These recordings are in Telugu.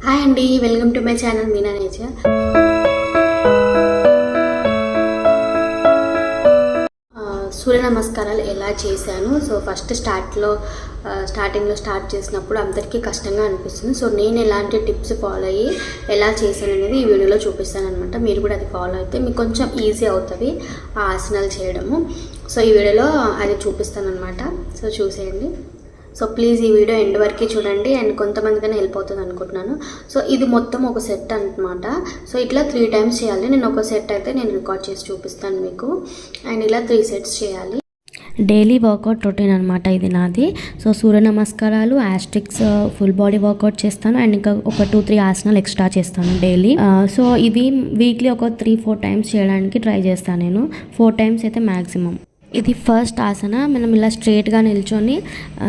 హాయ్ అండి, welcome to my channel Meena nature. Surya నమస్కారాలు ఎలా చేశాను. సో ఫస్ట్ స్టార్టింగ్లో స్టార్ట్ చేసినప్పుడు అందరికీ కష్టంగా అనిపిస్తుంది. సో నేను ఎలాంటి టిప్స్ ఫాలో అయ్యి ఎలా చేశాను అనేది ఈ వీడియోలో చూపిస్తాను అనమాట. మీరు కూడా అది ఫాలో అయితే మీకు కొంచెం ఈజీ అవుతుంది ఆ ఆసనాలు చేయడము. సో ఈ వీడియోలో అది చూపిస్తాను అనమాట. సో చూసేయండి. సో ప్లీజ్ ఈ వీడియో ఎండ్ వరకు చూడండి అండ్ కొంతమందికైనా హెల్ప్ అవుతుంది అనుకుంటున్నాను. సో ఇది మొత్తం ఒక సెట్ అనమాట. సో ఇట్లా 3 టైమ్స్ చేయాలి. నేను ఒక సెట్ అయితే నేను రికార్డ్ చేసి చూపిస్తాను మీకు. అండ్ ఇలా 3 సెట్స్ చేయాలి. డైలీ వర్కౌట్ రొటీన్ అనమాట ఇది నాది. సో సూర్య నమస్కారాలు, యాస్టిక్స్, ఫుల్ బాడీ వర్కౌట్ చేస్తాను అండ్ ఇంకా ఒక 2-3 ఆసనాలు ఎక్స్ట్రా చేస్తాను డైలీ. సో ఇది వీక్లీ ఒక 3-4 టైమ్స్ చేయడానికి ట్రై చేస్తాను నేను. 4 టైమ్స్ అయితే మ్యాక్సిమం. ఇది ఫస్ట్ ఆసన. మనం ఇలా స్ట్రైట్గా నిల్చొని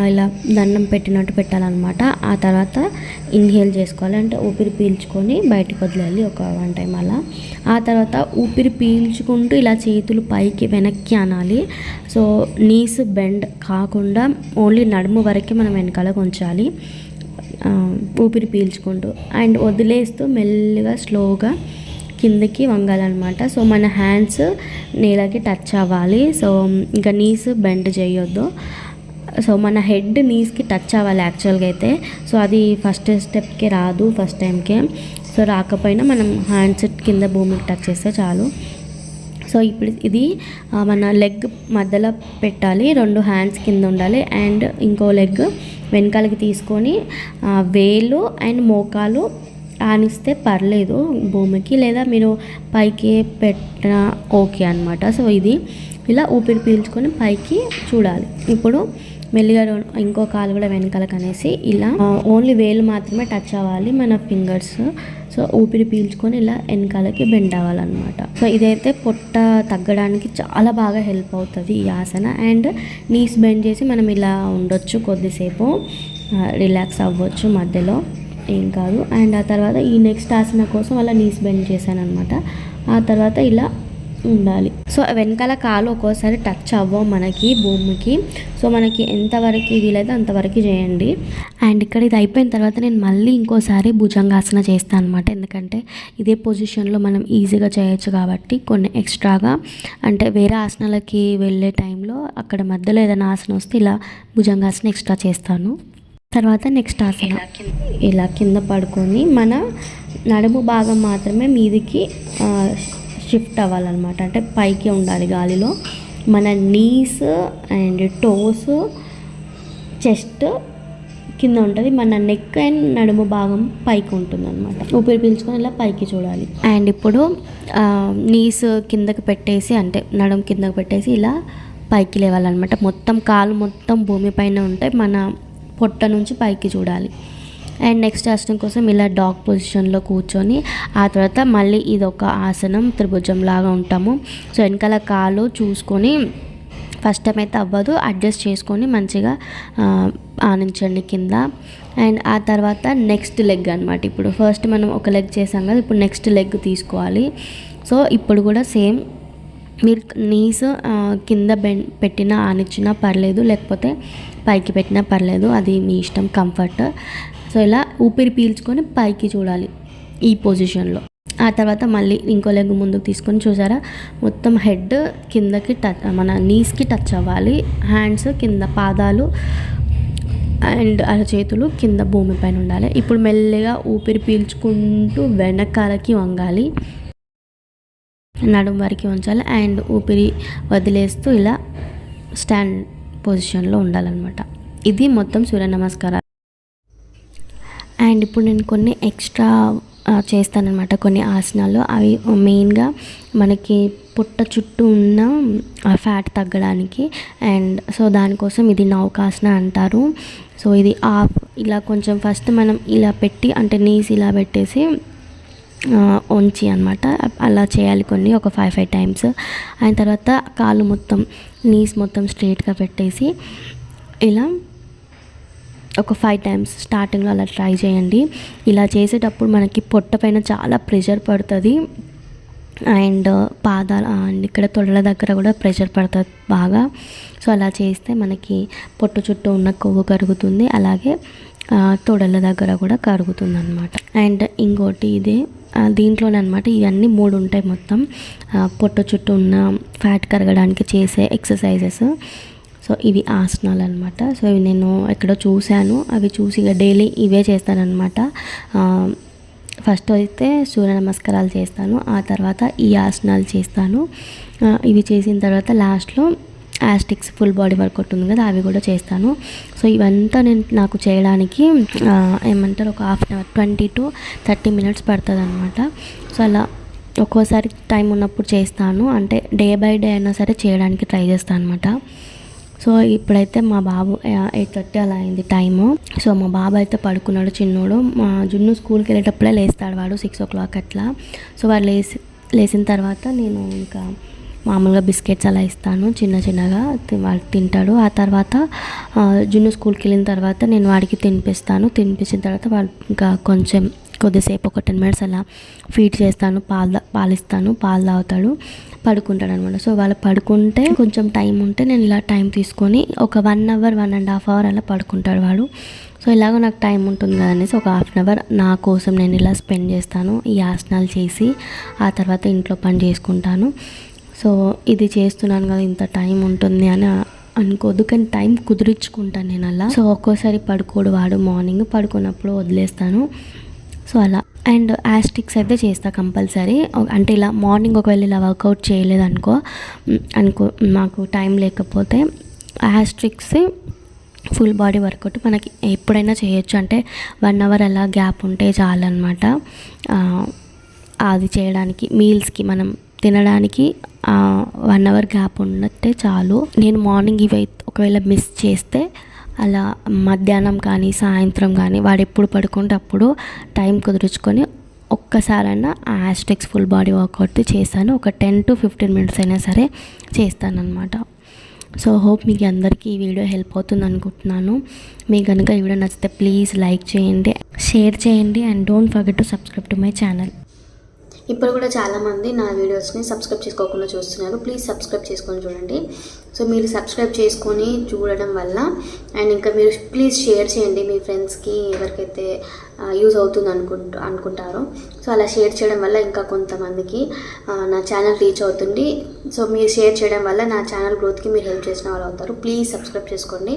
ఇలా దండం పెట్టినట్టు పెట్టాలన్నమాట. ఆ తర్వాత ఇన్హేల్ చేసుకోవాలి, అంటే ఊపిరి పీల్చుకొని బయటకు వదిలేయాలి ఒక 1 టైం అలా. ఆ తర్వాత ఊపిరి పీల్చుకుంటూ ఇలా చేతులు పైకి వెనక్కి అనాలి. సో నీస్ బెండ్ కాకుండా ఓన్లీ నడుము వరకే మనం వెనకాలకు ఉంచాలి ఊపిరి పీల్చుకుంటూ. అండ్ వదిలేస్తూ మెల్లిగా స్లోగా కిందకి వంగాలన్నమాట. సో మన హ్యాండ్స్ నేలకి టచ్ అవ్వాలి. సో ఇంకా నీస్ బెండ్ చేయొద్దు. సో మన హెడ్ నీస్కి టచ్ అవ్వాలి యాక్చువల్గా అయితే. సో అది ఫస్ట్ స్టెప్కి రాదు, ఫస్ట్ టైంకే. సో రాకపోయినా మనం హ్యాండ్స్ కింద భూమికి టచ్ చేస్తే చాలు. సో ఇప్పుడు ఇది మన లెగ్ మధ్యలో పెట్టాలి, 2 హ్యాండ్స్ కింద ఉండాలి. అండ్ ఇంకో లెగ్ వెనకాలకి తీసుకొని వేలు అండ్ మోకాలు ఆనిస్తే పర్లేదు భూమికి, లేదా మీరు పైకి పెట్టినా ఓకే అనమాట. సో ఇది ఇలా ఊపిరి పీల్చుకొని పైకి చూడాలి. ఇప్పుడు మెల్లిగా ఇంకో కాలు కూడా వెనకాలకు అనేసి ఇలా ఓన్లీ వేలు మాత్రమే టచ్ అవ్వాలి మన ఫింగర్స్. సో ఊపిరి పీల్చుకొని ఇలా వెనకాలకి బెండ్ అవ్వాలన్నమాట. సో ఇదైతే పొట్ట తగ్గడానికి చాలా బాగా హెల్ప్ అవుతుంది ఈ ఆసన. అండ్ నీస్ బెండ్ చేసి మనం ఇలా ఉండొచ్చు, కొద్దిసేపు రిలాక్స్ అవ్వచ్చు మధ్యలో, ఏం కాదు. అండ్ ఆ తర్వాత ఈ నెక్స్ట్ ఆసన కోసం అలా నీస్ బెండ్ చేశాను అనమాట. ఆ తర్వాత ఇలా ఉండాలి. సో వెనకాల కాలు ఒక్కోసారి టచ్ అవ్వవు మనకి భూమికి. సో మనకి ఎంతవరకు వీలైతే అంతవరకు చేయండి. అండ్ ఇక్కడ ఇది అయిపోయిన తర్వాత నేను మళ్ళీ ఇంకోసారి భుజంగాసన చేస్తాను అనమాట. ఎందుకంటే ఇదే పొజిషన్లో మనం ఈజీగా చేయొచ్చు కాబట్టి కొన్ని ఎక్స్ట్రాగా, అంటే వేరే ఆసనాలకి వెళ్ళే టైంలో అక్కడ మధ్యలో ఏదైనా ఆసన వస్తే ఇలా భుజంగాసన ఎక్స్ట్రా చేస్తాను. తర్వాత నెక్స్ట్ ఆసన ఇలా కింద పడుకొని మన నడుము భాగం మాత్రమే మీదికి షిఫ్ట్ అవ్వాలన్నమాట. అంటే పైకి ఉండాలి గాలిలో. మన నీస్ అండ్ టోస్, చెస్ట్ కింద ఉంటుంది, మన నెక్ అండ్ నడుము భాగం పైకి ఉంటుంది అనమాట. ఊపిరి పీల్చుకొని ఇలా పైకి చూడాలి. అండ్ ఇప్పుడు నీస్ కిందకి పెట్టేసి, అంటే నడుము కిందకి పెట్టేసి ఇలా పైకి లేవాలన్నమాట. మొత్తం కాలు మొత్తం భూమిపైన ఉంటాయి, మన పొట్ట నుంచి పైకి చూడాలి. అండ్ నెక్స్ట్ ఆసనం కోసం ఇలా డాగ్ పొజిషన్లో కూర్చొని ఆ తర్వాత మళ్ళీ ఇది ఒక ఆసనం, త్రిభుజం లాగా ఉంటాము. సో వెనకాల కాలు చూసుకొని ఫస్ట్ టైం అయితే అవ్వదు, అడ్జస్ట్ చేసుకొని మంచిగా ఆనించండి కింద. అండ్ ఆ తర్వాత నెక్స్ట్ లెగ్ అనమాట. ఇప్పుడు ఫస్ట్ మనం ఒక లెగ్ చేసాం కదా, ఇప్పుడు నెక్స్ట్ లెగ్ తీసుకోవాలి. సో ఇప్పుడు కూడా సేమ్, మీరు నీస్ కింద పెట్టినా ఆనిచ్చినా పర్లేదు, లేకపోతే పైకి పెట్టినా పర్లేదు, అది మీ ఇష్టం, కంఫర్ట్. సో ఇలా ఊపిరి పీల్చుకొని పైకి చూడాలి ఈ పొజిషన్లో. ఆ తర్వాత మళ్ళీ ఇంకో లెగ్ ముందుకు తీసుకొని, చూసారా మొత్తం హెడ్ కిందకి టచ్, మన నీస్కి టచ్ అవ్వాలి. హ్యాండ్స్ కింద, పాదాలు అండ్ చేతులు కింద భూమిపైన ఉండాలి. ఇప్పుడు మెల్లిగా ఊపిరి పీల్చుకుంటూ వెనకాలకి వంగాలి, నడుము వరకు ఉంచాలి. అండ్ ఊపిరి వదిలేస్తూ ఇలా స్టాండ్ పొజిషన్లో ఉండాలన్నమాట. ఇది మొత్తం సూర్య నమస్కారాలు. అండ్ ఇప్పుడు నేను కొన్ని ఎక్స్ట్రా చేస్తానన్నమాట, కొన్ని ఆసనాలు. అవి మెయిన్గా మనకి పుట్ట చుట్టూ ఉన్న ఫ్యాట్ తగ్గడానికి. అండ్ సో దానికోసం ఇది నౌకాసన అంటారు. సో ఇది ఇలా కొంచెం ఫస్ట్ మనం ఇలా పెట్టి, అంటే నీస్ ఇలా పెట్టేసి వంచి అనమాట, అలా చేయాలి కొన్ని, ఒక 5 టైమ్స్. అయిన తర్వాత కాలు మొత్తం, నీస్ మొత్తం స్ట్రైట్గా పెట్టేసి ఇలా ఒక 5 టైమ్స్ స్టార్టింగ్లో అలా ట్రై చేయండి. ఇలా చేసేటప్పుడు మనకి పొట్ట పైన చాలా ప్రెషర్ పడుతుంది. అండ్ పాదాలు అండ్ ఇక్కడ తొడల దగ్గర కూడా ప్రెషర్ పడుతుంది బాగా. సో అలా చేస్తే మనకి పొట్టు చుట్టూ ఉన్న కొవ్వు కరుగుతుంది, అలాగే తొడల దగ్గర కూడా కరుగుతుంది అనమాట. అండ్ ఇంకోటి ఇది దీంట్లోనే అనమాట ఇవన్నీ 3 ఉంటాయి మొత్తం. పొట్ట చుట్టూ ఉన్న ఫ్యాట్ కరగడానికి చేసే ఎక్సర్సైజెస్. సో ఇవి ఆసనాలు అనమాట. సో ఇవి నేను ఎక్కడో చూశాను, అవి చూసి ఇక డైలీ ఇవే చేస్తానన్నమాట. ఫస్ట్ అయితే సూర్య నమస్కారాలు చేస్తాను, ఆ తర్వాత ఈ ఆసనాలు చేస్తాను. ఇవి చేసిన తర్వాత లాస్ట్లో యాస్టిక్స్ ఫుల్ బాడీ వర్కౌట్ ఉంది కదా, అవి కూడా చేస్తాను. సో ఇవంతా నాకు చేయడానికి ఏమంటారు ఒక half an hour 20 to 30 minutes పడుతుంది అనమాట. సో అలా ఒక్కోసారి టైం ఉన్నప్పుడు చేస్తాను, అంటే డే బై డే అయినా సరే చేయడానికి ట్రై చేస్తాను అనమాట. సో ఇప్పుడైతే మా బాబు 8:30 అలా అయింది టైము. సో మా బాబు అయితే పడుకున్నాడు, చిన్నోడు. మా జున్ను స్కూల్కి వెళ్ళేటప్పుడే లేస్తాడు వాడు 6 o'clock అట్లా. సో వాడు లేచిన తర్వాత నేను ఇంకా మామూలుగా బిస్కెట్స్ అలా ఇస్తాను చిన్నగా, వాడు తింటాడు. ఆ తర్వాత జున్ను స్కూల్కి వెళ్ళిన తర్వాత నేను వాడికి తినిపించిన తర్వాత వాడు ఇంకా కొద్దిసేపు ఒక 10 minutes అలా ఫీడ్ చేస్తాను, పాలిస్తాను, పాలు తాగుతాడు, పడుకుంటాడు అనమాట. సో వాళ్ళు పడుకుంటే కొంచెం టైం ఉంటే నేను ఇలా టైం తీసుకొని ఒక 1 hour 1.5 hour అలా పడుకుంటాడు వాడు. సో ఇలాగ నాకు టైం ఉంటుంది కదా అనేసి ఒక హాఫ్ అన్ అవర్ నా కోసం నేను ఇలా స్పెండ్ చేస్తాను, ఈ ఆసనాలు చేసి ఆ తర్వాత ఇంట్లో పని చేసుకుంటాను. సో ఇది చేస్తున్నాను కదా, ఇంత టైం ఉంటుంది అని అనుకోద్దు, కానీ టైం కుదిరించుకుంటాను నేను అలా. సో ఒక్కోసారి పడుకోడు వాడు, మార్నింగ్ పడుకున్నప్పుడు వదిలేస్తాను. సో అలా. అండ్ యాస్టిక్స్ అయితే చేస్తా కంపల్సరీ. అంటే ఇలా మార్నింగ్ ఒకవేళ ఇలా వర్కౌట్ చేయలేదు అనుకో మాకు టైం లేకపోతే యాస్టిక్స్ ఫుల్ బాడీ వర్కౌట్ మనకి ఎప్పుడైనా చేయొచ్చు. అంటే 1 hour అలా గ్యాప్ ఉంటే చాలన్నమాట. అది చేయడానికి మీల్స్కి మనం తినడానికి 1 hour గ్యాప్ ఉన్నట్టే చాలు. నేను మార్నింగ్ ఇవి ఒకవేళ మిస్ చేస్తే అలా మధ్యాహ్నం కానీ సాయంత్రం కానీ వాడు ఎప్పుడు పడుకుంటే అప్పుడు టైం కుదుర్చుకొని ఒక్కసారైనా ఆ యాస్టిక్స్ ఫుల్ బాడీ వర్కౌట్ చేస్తాను. ఒక 10 to 15 minutes అయినా సరే చేస్తానన్నమాట. సో హోప్ మీకు అందరికీ ఈ వీడియో హెల్ప్ అవుతుంది అనుకుంటున్నాను. మీకు కనుక ఈ వీడియో నచ్చితే ప్లీజ్ లైక్ చేయండి, షేర్ చేయండి, and don't forget to subscribe to my channel. ఇప్పుడు కూడా చాలామంది నా వీడియోస్ని సబ్స్క్రైబ్ చేసుకోకుండా చూస్తున్నారు. ప్లీజ్ సబ్స్క్రైబ్ చేసుకొని చూడండి. సో మీరు సబ్స్క్రైబ్ చేసుకొని చూడడం వల్ల, అండ్ ఇంకా మీరు ప్లీజ్ షేర్ చేయండి మీ ఫ్రెండ్స్కి, ఎవరికైతే యూజ్ అవుతుంది అనుకుంటారో. సో అలా షేర్ చేయడం వల్ల ఇంకా కొంతమందికి నా ఛానల్ రీచ్ అవుతుంది. సో మీరు షేర్ చేయడం వల్ల నా ఛానల్ గ్రోత్కి మీరు హెల్ప్ చేసిన వాళ్ళు అవుతారు. ప్లీజ్ సబ్స్క్రైబ్ చేసుకోండి.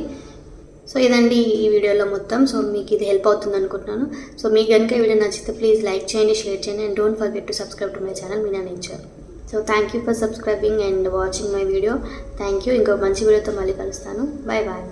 సో ఇదండి ఈ వీడియోలో మొత్తం. సో మీకు ఇది హెల్ప్ అవుతుంది అనుకుంటున్నాను. సో మీకు కనుక ఈ వీడియో నచ్చితే ప్లీజ్ లైక్ చేయండి, షేర్ చేయండి, and don't forget to subscribe to my channel Meena nature. So thank you for subscribing and watching my video. Thank you. ఇంకో మంచి వీడియోతో మళ్ళీ కలుస్తాను. Bye bye.